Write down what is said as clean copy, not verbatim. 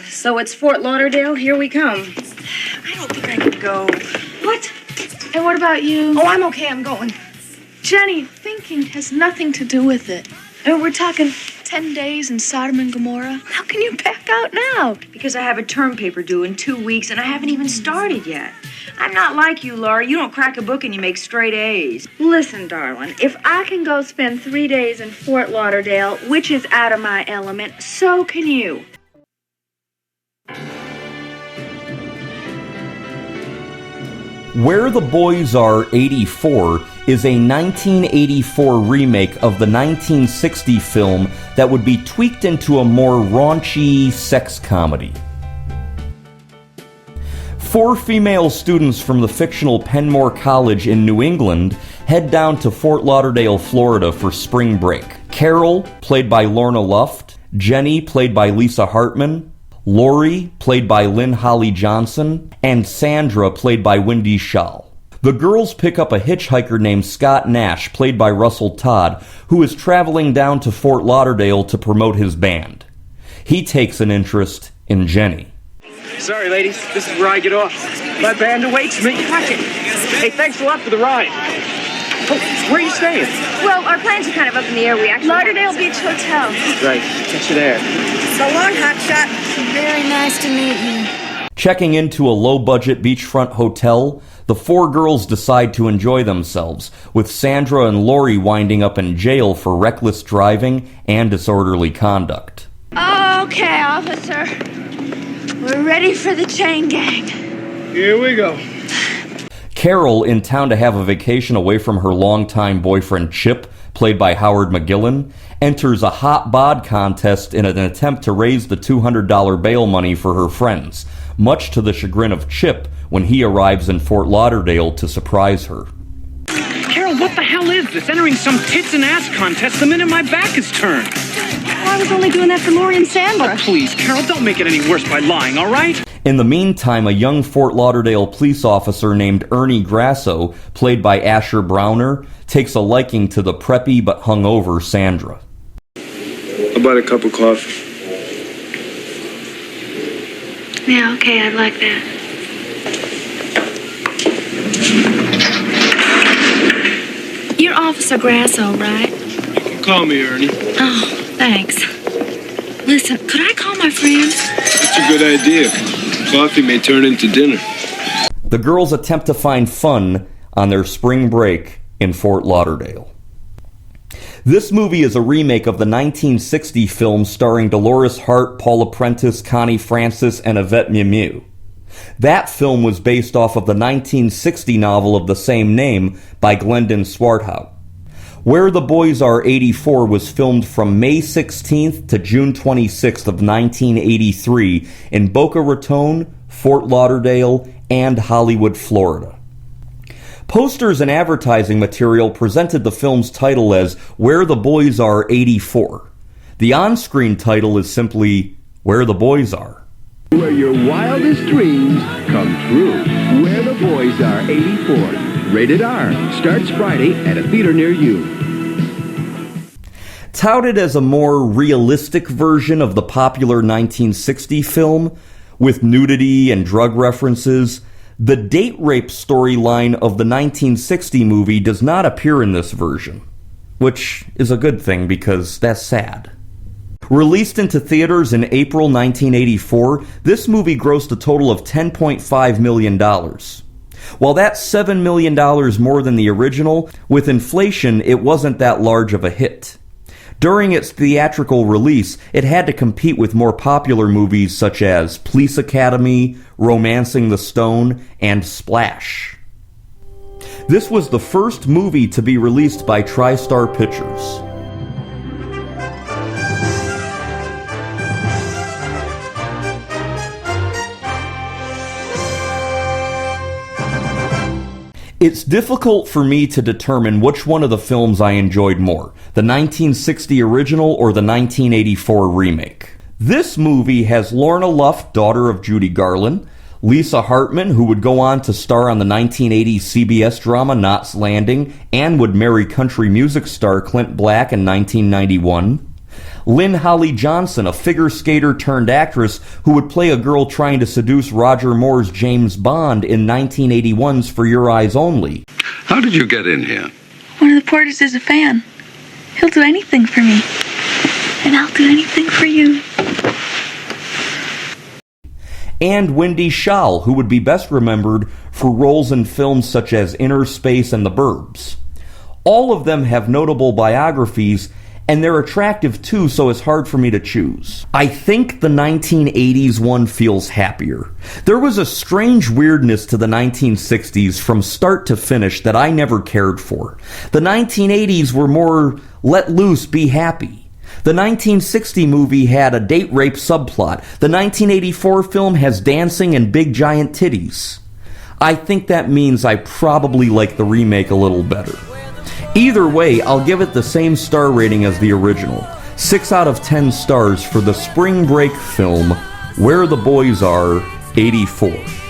So it's Fort Lauderdale, here we come. I don't think I can go. What? And what about you? Oh, I'm okay, I'm going. Jenny, thinking has nothing to do with it. And we're talking 10 days in Sodom and Gomorrah. How can you back out now? Because I have a term paper due in 2 weeks and I haven't even started yet. I'm not like you, Laura. You don't crack a book and you make straight A's. Listen, darling, if I can go spend 3 days in Fort Lauderdale, which is out of my element, so can you. Where the Boys Are 84 is a 1984 remake of the 1960 film that would be tweaked into a more raunchy sex comedy. 4 female students from the fictional Penmore College in New England head down to Fort Lauderdale, Florida for spring break. Carol, played by Lorna Luft, Jenny, played by Lisa Hartman, Lori, played by Lynn-Holly Johnson, and Sandra, played by Wendy Schaal. The girls pick up a hitchhiker named Scott Nash, played by Russell Todd, who is traveling down to Fort Lauderdale to promote his band. He takes an interest in Jenny. Sorry, ladies. This is where I get off. My band awaits me. Watch it. Hey, thanks a lot for the ride. Oh, where are you staying? Well, our plans are kind of up in the air. We actually Lauderdale Beach Hotel. Right. Catch you there. So long, hotshot. Very nice to meet you. Checking into a low-budget beachfront hotel, the 4 girls decide to enjoy themselves, with Sandra and Lori winding up in jail for reckless driving and disorderly conduct. Okay, officer. We're ready for the chain gang. Here we go. Carol, in town to have a vacation away from her longtime boyfriend Chip, played by Howard McGillen, enters a hot bod contest in an attempt to raise the $200 bail money for her friends, much to the chagrin of Chip when he arrives in Fort Lauderdale to surprise her. Carol, what the hell is this? Entering some tits and ass contest the minute my back is turned. Well, I was only doing that for Lori and Sandra. Oh, please, Carol, don't make it any worse by lying, all right? In the meantime, a young Fort Lauderdale police officer named Ernie Grasso, played by Asher Browner, takes a liking to the preppy but hungover Sandra. How about a cup of coffee? Yeah, okay, I'd like that. You're Officer Grasso, right? You can call me Ernie. Oh, thanks. Listen, could I call my friends? That's a good idea. Coffee may turn into dinner. The girls attempt to find fun on their spring break in Fort Lauderdale. This movie is a remake of the 1960 film starring Dolores Hart, Paula Prentice, Connie Francis, and Yvette Mimieux. That film was based off of the 1960 novel of the same name by Glendon Swarthout. Where the Boys Are 84 was filmed from May 16th to June 26th of 1983 in Boca Raton, Fort Lauderdale, and Hollywood, Florida. Posters and advertising material presented the film's title as Where the Boys Are 84. The on-screen title is simply Where the Boys Are. Where your wildest dreams come true. Where the Boys Are 84. Rated R. Starts Friday at a theater near you. Touted as a more realistic version of the popular 1960 film, with nudity and drug references, the date rape storyline of the 1960 movie does not appear in this version, which is a good thing because that's sad. Released into theaters in April 1984, this movie grossed a total of $10.5 million. While that's $7 million more than the original, with inflation, it wasn't that large of a hit. During its theatrical release, it had to compete with more popular movies such as Police Academy, Romancing the Stone, and Splash. This was the first movie to be released by TriStar Pictures. It's difficult for me to determine which one of the films I enjoyed more, the 1960 original or the 1984 remake. This movie has Lorna Luft, daughter of Judy Garland, Lisa Hartman, who would go on to star on the 1980 CBS drama Knots Landing and would marry country music star Clint Black in 1991, Lynn-Holly Johnson, a figure skater turned actress who would play a girl trying to seduce Roger Moore's James Bond in 1981's For Your Eyes Only. How did you get in here? One of the porters is a fan. He'll do anything for me. And I'll do anything for you. And Wendy Schaal, who would be best remembered for roles in films such as Inner Space and The Burbs. All of them have notable biographies, and they're attractive too, so it's hard for me to choose. I think the 1980s one feels happier. There was a strange weirdness to the 1960s from start to finish that I never cared for. The 1980s were more let loose, be happy. The 1960 movie had a date rape subplot. The 1984 film has dancing and big giant titties. I think that means I probably like the remake a little better. Either way, I'll give it the same star rating as the original. 6 out of 10 stars for the spring break film Where the Boys Are, '84.